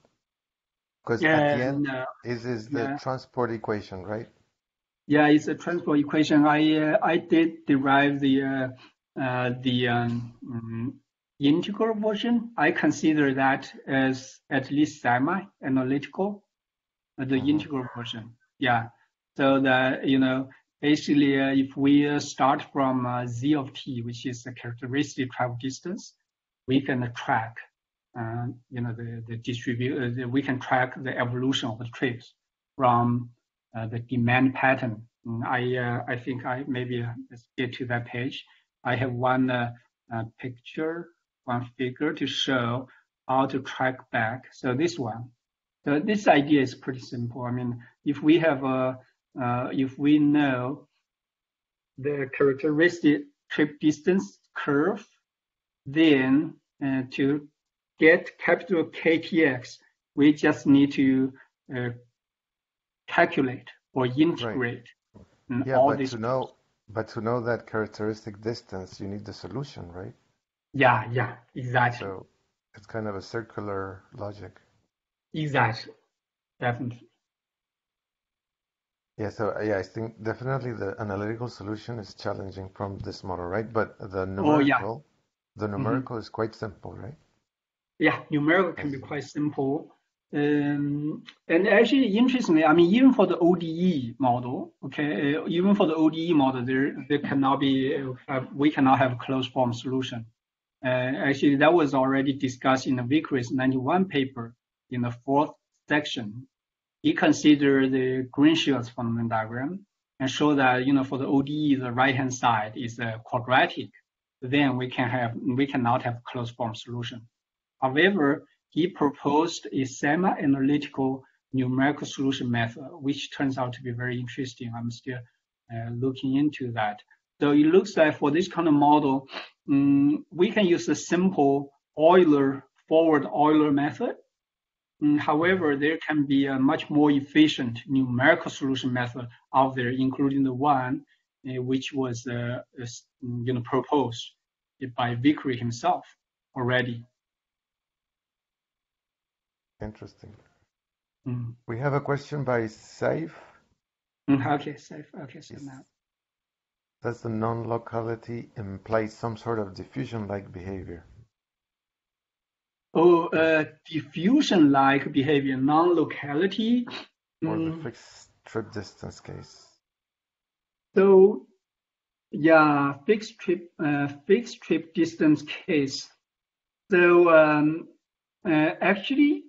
Because at the end, is the transport equation, right? Yeah, it's a transport equation. I did derive the integral version. I consider that as at least semi-analytical, the integral version. Yeah. So that, basically, if we start from z of t, which is the characteristic travel distance, we can track, we can track the evolution of the trips from the demand pattern. I think let's get to that page. I have one figure to show how to track back. So this one. So this idea is pretty simple. I mean, if we have if we know the characteristic trip distance curve, then to get capital KTX, we just need to calculate or integrate all these. But to know that characteristic distance, you need the solution, right? Yeah, exactly. So it's kind of a circular logic. Exactly, definitely. Yeah, so I think definitely the analytical solution is challenging from this model, right? But the numerical, is quite simple, right? Yeah, numerical can be quite simple. And actually, interestingly, I mean, even for the ODE model, there cannot be, we cannot have a closed form solution. Actually, that was already discussed in the Vickrey's 91 paper in the 4th section. He considered the Green-Shields fundamental diagram and showed that, for the ODE, the right-hand side is quadratic. Then we cannot have closed form solution. However, he proposed a semi-analytical numerical solution method, which turns out to be very interesting. I'm still looking into that. So it looks like for this kind of model, we can use a simple forward Euler method. However, there can be a much more efficient numerical solution method out there, including the one which was proposed by Vickrey himself already. Interesting. We have a question by Saif. Okay, Saif. Okay, so now. Does the non-locality imply some sort of diffusion-like behavior? Diffusion-like behavior, non-locality. Or the fixed trip distance case. So, yeah, fixed trip distance case. So, actually,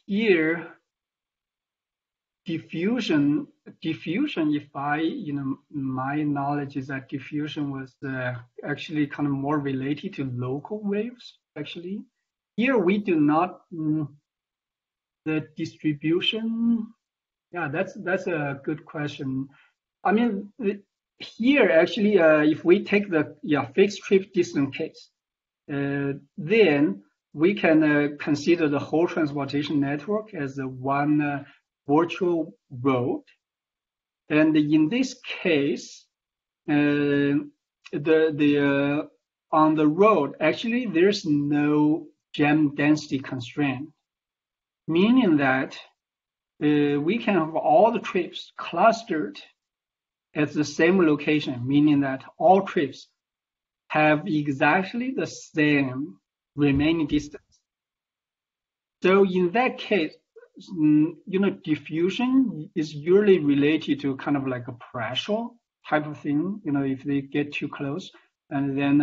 here, diffusion, if my knowledge is that diffusion was actually kind of more related to local waves, actually. Here we do not, the distribution, yeah, that's a good question. I mean, here actually, if we take the fixed trip distance case, then we can consider the whole transportation network as one virtual road. And in this case, on the road, actually, there's no jam density constraint, meaning that we can have all the trips clustered at the same location, meaning that all trips have exactly the same remaining distance. So in that case, diffusion is usually related to kind of like a pressure type of thing. If they get too close, and then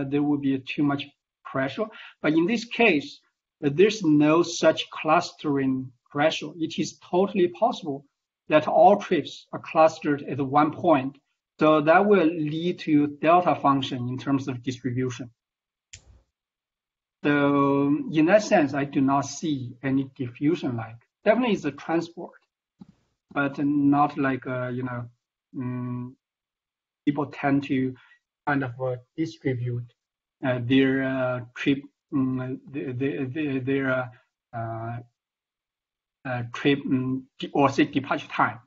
there will be too much pressure. But in this case, there's no such clustering pressure. It is totally possible that all trips are clustered at one point. So that will lead to delta function in terms of distribution. So in that sense, I do not see any diffusion like. Definitely it's a transport, but not like, people tend to kind of distribute their trip, their trip or say departure time.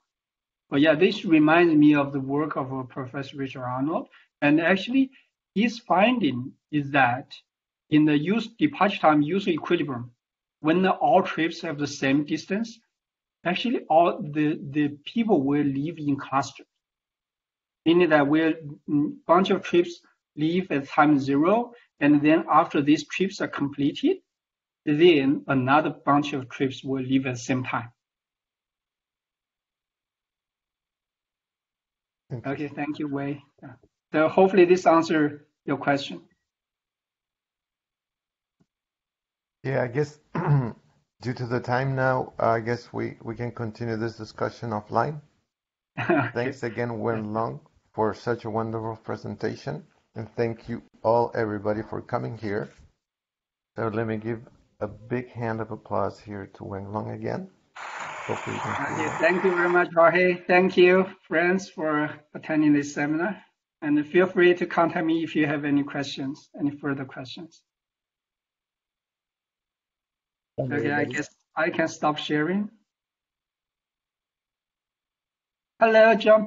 But yeah, this reminds me of the work of Professor Richard Arnold. And actually, his finding is that in the departure time user equilibrium, when all trips have the same distance, actually all the people will live in clusters. Meaning that bunch of trips leave at time 0, and then after these trips are completed, then another bunch of trips will leave at the same time. Okay, thank you, Wei. So hopefully this answers your question. Yeah, I guess due to the time now, I guess we can continue this discussion offline. Okay. Thanks again, Wenlong, for such a wonderful presentation. And thank you all, everybody, for coming here. So let me give a big hand of applause here to Wenlong again. Hopefully you can see Okay, that. thank you very much, Jorge. Thank you, friends, for attending this seminar. And feel free to contact me if you have any questions, any further questions. Okay, I guess I can stop sharing. Hello, John.